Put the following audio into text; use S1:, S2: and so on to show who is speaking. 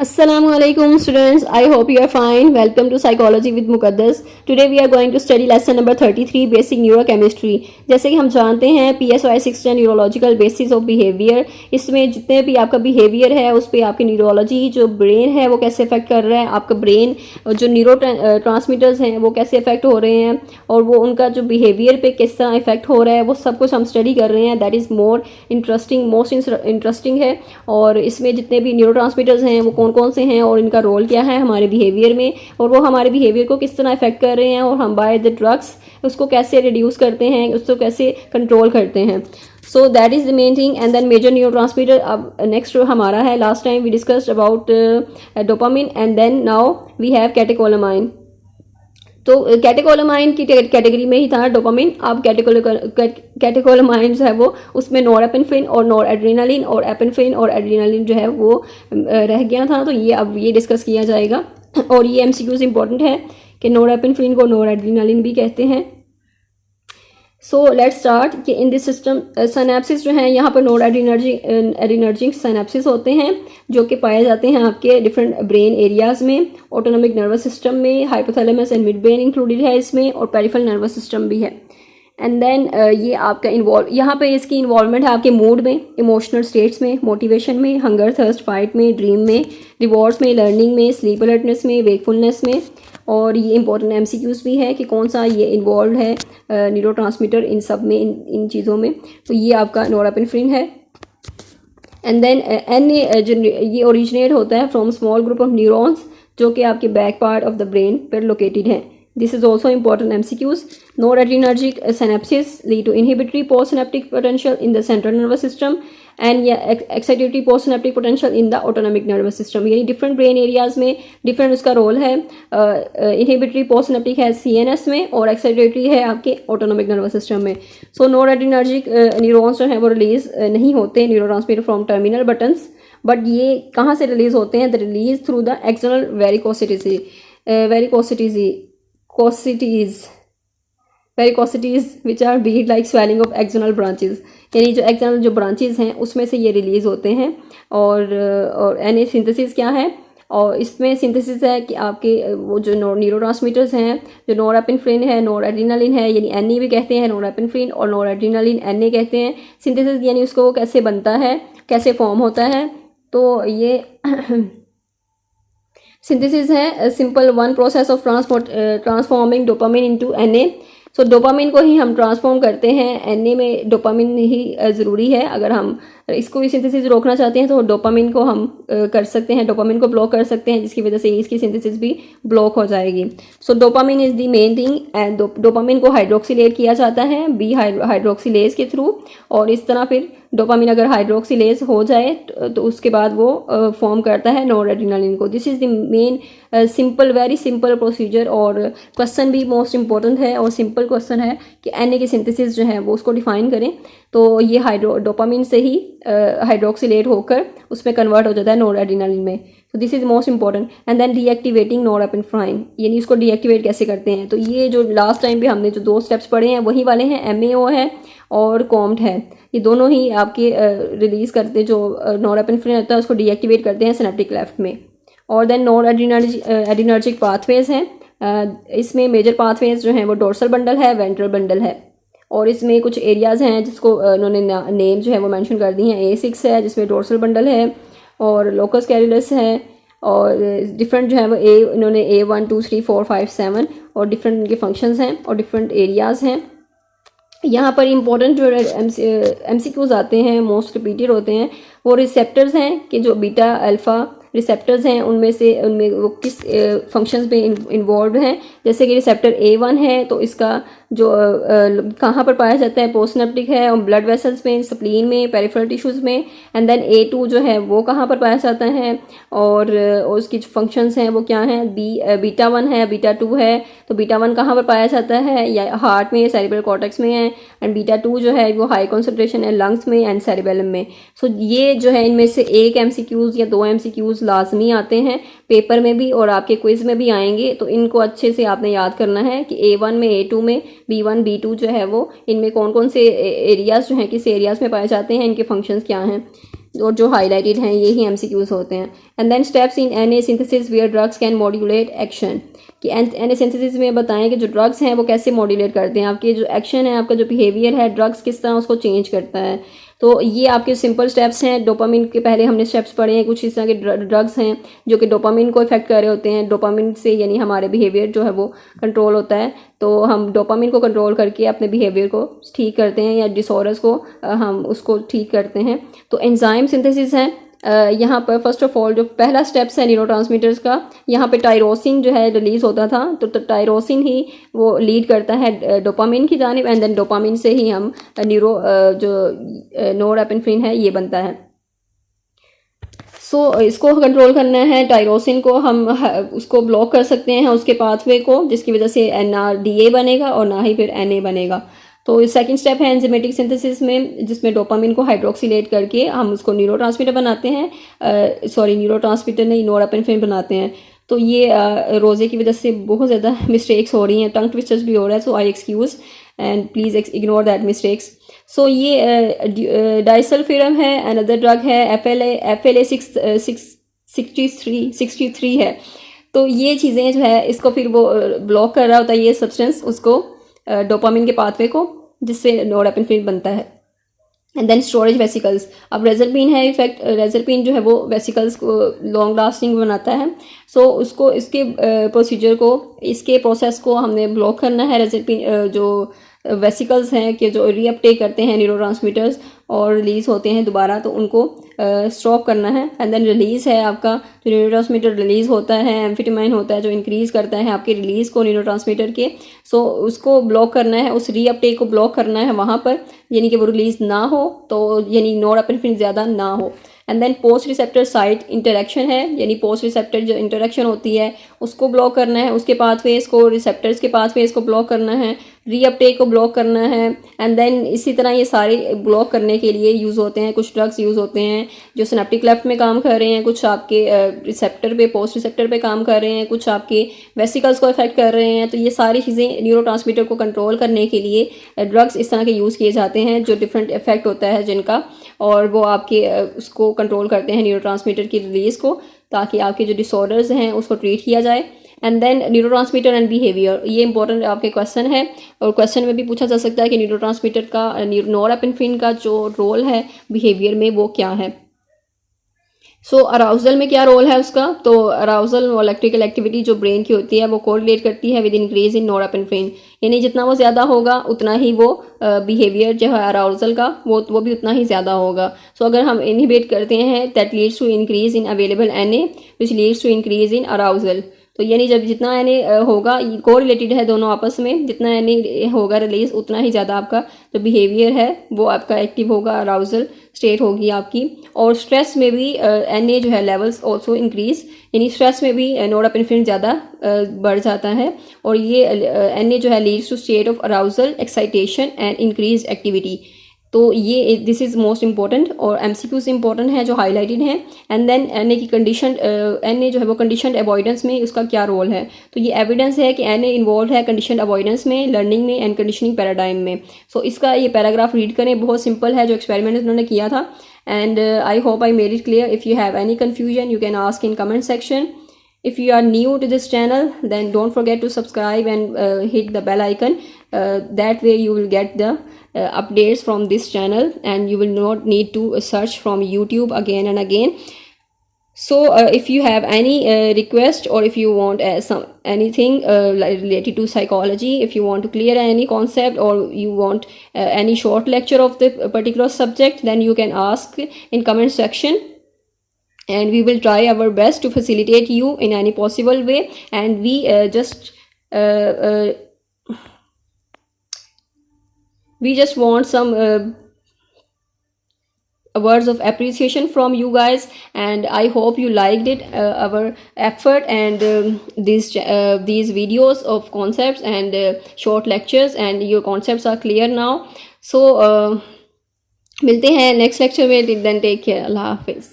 S1: Assalamualaikum students, I hope you are fine. Welcome to Psychology with Muqaddas. Today we are going to study lesson number 33 Basic Neurochemistry. जैसे कि हम जानते हैं PSY 610 neurological basis of behaviour, इसमें जितने भी आपका बिहेवियर है उस पर आपकी न्यूरोलॉजी जो ब्रेन है वो कैसे इफेक्ट कर रहा है, आपका ब्रेन जो न्यूरो ट्रांसमीटर्स हैं वो कैसे इफेक्ट हो रहे हैं और वो उनका जो बिहेवियर पे किस तरह इफेक्ट हो रहा है वो सब कुछ हम स्टडी कर रहे हैं. दैट इज़ मोस्ट इंटरेस्टिंग है. और इसमें जितने भी न्यूरो ट्रांसमीटर्स हैं वो कौन कौन से हैं और इनका रोल क्या है हमारे बिहेवियर में और वो हमारे बिहेवियर को किस तरह इफेक्ट कर रहे हैं और हम बाय द ड्रग्स उसको कैसे रिड्यूस करते हैं, उसको कैसे कंट्रोल करते हैं. So that is the main thing. And then major neurotransmitter अब नेक्स्ट हमारा है. Last time we discussed about dopamine and then now we have catecholamine. तो कैटेकोलामाइन की कैटेगरी में ही था डोपामिन. अब कैटेकोलामाइन जो है वो उसमें नॉरएपिनेफ्रिन और नॉर एड्रेनालिन और एपिनेफ्रिन और एड्रेनालिन जो है वो रह गया था. तो ये अब ये डिस्कस किया जाएगा और ये एमसीक्यूज इंपॉर्टेंट है कि नॉरएपिनेफ्रिन को नॉर एड्रेनालिन भी कहते हैं. सो लेट्स स्टार्ट कि इन दिस सिस्टम सिनेप्सिस जो हैं यहाँ पर नोड एड्रीनर्जिक सिनेप्सिस होते हैं जो कि पाए जाते हैं आपके डिफरेंट ब्रेन एरियाज में. ऑटोनॉमिक नर्वस सिस्टम में hypothalamus and mid brain included है इसमें और पेरिफेरल नर्वस सिस्टम भी है. एंड देन ये आपका यहाँ पे इसकी इन्वॉल्वमेंट है आपके मूड में, इमोशनल स्टेट्स में, मोटिवेशन में, हंगर थर्स्ट फाइट में, ड्रीम में, रिवॉर्ड्स में, लर्निंग में, स्लीप अलर्टनेस में, वेकफुलनेस में. और ये इंपॉर्टेंट एमसीक्यूज भी है कि कौन सा ये इन्वॉल्व है न्यूरो ट्रांसमीटर इन सब में, इन चीज़ों में. तो ये आपका नॉरएपिनेफ्रिन है. एंड देन एन ये ओरिजिनेट होता है from small group of neurons जो कि आपके back part of the brain पर लोकेटेड है. This is also important MCQs. Noradrenergic synapses lead to inhibitory postsynaptic potential in the central nervous system and excitatory postsynaptic potential in the autonomic nervous system. यानी different brain areas में different उसका role है. inhibitory postsynaptic है CNS में और excitatory है आपके autonomic nervous system में. So noradrenergic neurons जो हैं वो रिलीज नहीं होते neurotransmitter from terminal buttons, but ये कहाँ से रिलीज होते हैं? The release through the external varicosities which are bead like swelling of external branches. यानी जो एक्सटर्नल जो ब्रांचेस हैं उसमें से ये रिलीज होते हैं. और एन सिंथेसिस क्या है? और इसमें सिंथेसिस है कि आपके वो जो न्यूरोट्रांसमीटर्स हैं, जो नॉरएपिनेफ्रिन है, नॉर एड्रेनालिन है, यानी एन भी कहते हैं नॉरएपिनेफ्रिन और नॉर एड्रेनालिन एन कहते हैं. सिंथेसिस यानी उसको कैसे बनता है, कैसे फॉर्म होता है. तो ये सिंथेसिस है simple one process of transforming dopamine into NA. So dopamine को ही हम ट्रांसफॉर्म करते हैं. एनए में डोपामिन ही ज़रूरी है. अगर हम इसको भी सिंथेसिस रोकना चाहते हैं तो डोपामिन को हम कर सकते हैं, डोपामिन को ब्लॉक कर सकते हैं जिसकी वजह से इसकी सिंथेसिस भी ब्लॉक हो जाएगी. So dopamine is the main thing. And dopamine को हाइड्रोक्सिलेट किया जाता है बी हाइड्रोक्सिलेज के थ्रू. और इस तरह फिर डोपामिन अगर हाइड्रोक्सिलेज हो जाए तो उसके बाद वो फॉर्म करता है नॉरएड्रेनालिन को. This is the main simple, very simple procedure. और क्वेश्चन भी मोस्ट इंपॉर्टेंट है और सिंपल क्वेश्चन है कि एनए की सिंथेसिस जो है वो उसको डिफाइन करें. तो ये डोपामिन से ही हाइड्रोक्सिलेट होकर उसमें कन्वर्ट हो जाता है नॉरएड्रेनालिन में. तो this is most important. And then deactivating norepinephrine, यानी इसको डीएक्टिवेट कैसे करते हैं. तो ये जो लास्ट टाइम भी हमने जो 2 स्टेप्स पढ़े हैं वही वाले हैं. एमएओ है और कॉम्ट है. ये दोनों ही आपके रिलीज करते जो नॉरएपिनेफ्रिन होता है उसको डीएक्टिवेट करते हैं सिनेप्टिक लेफ्ट में. और देन नॉर एड्रीनर्जिक पाथवेज हैं. इसमें मेजर पाथवेज जो हैं वो डोर्सल बंडल है, वेंट्रल बंडल है. और इसमें कुछ एरियाज़ हैं जिसको उन्होंने नेम जो है वो मेंशन कर दी हैं. A6 है जिसमें डोर्सल बंडल है और लोकस कैरिलस है. और डिफरेंट जो है वो इन्होंने A1 2 3 4 5 7 और डिफरेंट इनके फंक्शंस हैं और डिफरेंट एरियाज़ हैं. यहाँ पर इंपॉर्टेंट जो एमसीक्यूज आते हैं मोस्ट रिपीटेड होते हैं वो रिसेप्टर्स हैं कि जो बीटा अल्फ़ा रिसेप्टर्स हैं उनमें वो किस फंक्शंस में इन्वॉल्व हैं. जैसे कि रिसेप्टर A1 है तो इसका जो कहाँ पर पाया जाता है, पोस्टसिनेप्टिक है और ब्लड वेसल्स में, स्प्लीन में, पेरिफेरल टिश्यूज़ में. एंड देन A2 जो है वो कहाँ पर पाया जाता है और उसकी जो फंक्शंस हैं वो क्या हैं. बीटा 1 है, बीटा 2 है. तो बीटा 1 कहाँ पर पाया जाता है, या हार्ट में, सेरिब्रल कॉर्टेक्स में है. एंड बीटा 2 जो है वो हाई कॉन्सेंट्रेशन है लंग्स में एंड सेरिबेलम में. सो ये जो है इनमें से एक MCQs या 2 MCQs लाजमी आते हैं पेपर में भी और आपके क्विज में भी आएंगे. तो इनको अच्छे से आपने याद करना है कि A1 में, A2 में, B1 B2 जो है वो इनमें कौन कौन से एरियाज़ जो हैं किस एरियाज़ में पाए जाते हैं, इनके फंक्शंस क्या हैं. और जो हाईलाइटेड हैं यही MCQs होते हैं। And then steps in NA synthesis where drugs can modulate action, कि NA सिंथेसिस में बताएं कि जो ड्रग्स हैं वो कैसे मॉड्यूलेट करते हैं, आपके जो एक्शन है, आपका जो बिहेवियर है, ड्रग्स किस तरह उसको चेंज करता है। तो ये आपके सिंपल स्टेप्स हैं। डोपामिन के पहले हमने स्टेप्स पढ़े हैं, कुछ इस तरह के ड्रग्स हैं जो कि डोपामिन को इफेक्ट कर रहे होते हैं। डोपामिन से यानी हमारे बिहेवियर जो है वो कंट्रोल होता है, तो हम डोपामिन को कंट्रोल करके अपने बिहेवियर को ठीक करते हैं या डिसऑर्डर्स को हम उसको ठीक करते हैं। तो एंजाइम सिंथेसिस है यहाँ पर। फर्स्ट ऑफ ऑल जो पहला स्टेप्स है न्यूरोट्रांसमीटर्स का, यहाँ पे टायरोसिन जो है रिलीज होता था, तो टायरोसिन ही वो लीड करता है डोपामिन की जानिब, एंड देन डोपामिन से ही हम जो नोरेपेनेफ्रिन है ये बनता है। सो इसको कंट्रोल करना है, टायरोसिन को हम उसको ब्लॉक कर सकते हैं उसके पाथवे को, जिसकी वजह से ना DA बनेगा और ना ही फिर NA बनेगा। तो सेकंड स्टेप है एंजाइमेटिक सिंथेसिस में, जिसमें डोपामिन को हाइड्रोक्सिलेट करके हम उसको न्यूरोट्रांसमीटर बनाते हैं, न्यूरोट्रांसमीटर नहीं, नोरेपेनेफ्रिन बनाते हैं। तो ये रोज़े की वजह से बहुत ज़्यादा मिस्टेक्स हो रही हैं, टंग ट्विस्टर्स भी हो रहा है, so I excuse and please ignore that mistakes. So ये डाइसल्फिरम है, अनदर ड्रग है FLA 63 है। तो ये चीज़ें जो है इसको फिर वो ब्लॉक कर रहा होता है ये सब्सटेंस उसको, डोपामिन के पाथवे को, जिससे नोरेपेनेफ्रिन बनता है। एंड देन स्टोरेज वेसिकल्स, अब रेजरपिन है इफेक्ट, रेजरपिन जो है वो वेसिकल्स को लॉन्ग लास्टिंग बनाता है। सो उसको इसके प्रोसीजर को, इसके प्रोसेस को हमने ब्लॉक करना है। रेजरपिन जो वेसिकल्स हैं कि जो रीअपटेक करते हैं न्यूरोट्रांसमीटर्स और रिलीज़ होते हैं दोबारा, तो उनको स्टॉप करना है। एंड देन रिलीज़ है आपका, जो न्यूरोट्रांसमीटर रिलीज़ होता है, एम्फेटामाइन होता है जो इंक्रीज़ करता है आपके रिलीज़ को न्यूरोट्रांसमीटर के। सो उसको ब्लॉक करना है, उस रीअपटेक को ब्लॉक करना है वहाँ पर, यानी कि वो रिलीज़ ना हो, तो यानी नोरेपेनेफ्रिन ज़्यादा ना हो। And then post receptor site interaction है, यानी पोस्ट रिसेप्टर जो इंटरेक्शन होती है उसको ब्लॉक करना है, उसके पाथवेज को, रिसेप्टर्स के पाथवेज को ब्लॉक करना है, रीअपटेक को ब्लॉक करना है। एंड देन इसी तरह ये सारे ब्लॉक करने के लिए यूज़ होते हैं कुछ ड्रग्स यूज़ होते हैं जो सिनेप्टिक क्लेफ्ट में काम कर रहे हैं, कुछ आपके रिसेप्टर पे, पोस्ट रिसेप्टर पे काम कर रहे हैं, कुछ आपके वेसिकल्स को इफेक्ट कर रहे हैं। तो ये सारी चीज़ें न्यूरोट्रांसमीटर को कंट्रोल करने के लिए ड्रग्स इस तरह के यूज़ किए जाते हैं जो डिफरेंट इफेक्ट होता है जिनका, और वो आपके उसको कंट्रोल करते हैं न्यूरोट्रांसमीटर की रिलीज़ को, ताकि आपके जो डिसऑर्डर्स हैं उसको ट्रीट किया जाए। And then neurotransmitter and behaviour, ये इंपॉर्टेंट आपके क्वेश्चन है, और क्वेश्चन में भी पूछा जा सकता है कि न्यूरोट्रांसमीटर का, नोरेपेनेफ्रिन का जो रोल है बिहेवियर में वो क्या है। सो अराउजल में क्या रोल है उसका, तो अराउजल और इलेक्ट्रिकल एक्टिविटी जो ब्रेन की होती है वो कोरिलेट करती है विद इंक्रीज इन नोरेपेनेफ्रिन, यानी जितना वो ज़्यादा होगा उतना ही वो बिहेवियर जो है अराउजल का वो भी उतना ही ज़्यादा होगा। सो अगर हम इनहिबिट करते हैं that leads to increase in available NA which leads to increase in arousal. तो यानी जब जितना NA होगा, को रिलेटेड है दोनों आपस में, जितना NA होगा रिलीज उतना ही ज़्यादा आपका जो बिहेवियर है वो आपका एक्टिव होगा, अराउजल स्टेट होगी आपकी। और स्ट्रेस में भी NA जो है लेवल्स ऑल्सो इंक्रीज, यानी स्ट्रेस में भी नोरेपेनेफ्रिन ज़्यादा बढ़ जाता है, और ये NA जो है leads to state of arousal, excitation and increase activity. तो ये दिस इज़ मोस्ट इंपॉर्टेंट, और MCQs इंपॉर्टेंट है जो हाईलाइटेड हैं। एंड देन NA की कंडीशन, NA जो है वो कंडीशन अवॉइडेंस में उसका क्या रोल है, तो ये एविडेंस है कि NA इन्वॉल्व है कंडीशन अवॉइडेंस में, लर्निंग में एंड कंडीशनिंग पैराडाइम में। सो इसका ये पैराग्राफ रीड करें, बहुत सिंपल है जो एक्सपेरिमेंट उन्होंने किया था। And I hope I made it clear. If you have any confusion you can ask in comment section. If you are new to this channel, then don't forget to subscribe and hit the bell icon. That way you will get the updates from this channel, and you will not need to search from YouTube again and again. So if you have any request, or if you want anything related to psychology, if you want to clear any concept, or you want any short lecture of the particular subject, then you can ask in comment section, and we will try our best to facilitate you in any possible way. And we just want some words of appreciation from you guys, and I hope you liked it, our effort, and these videos of concepts and short lectures, and your concepts are clear now. So मिलते हैं next lecture में, then take care. अल्लाह हाफिज़.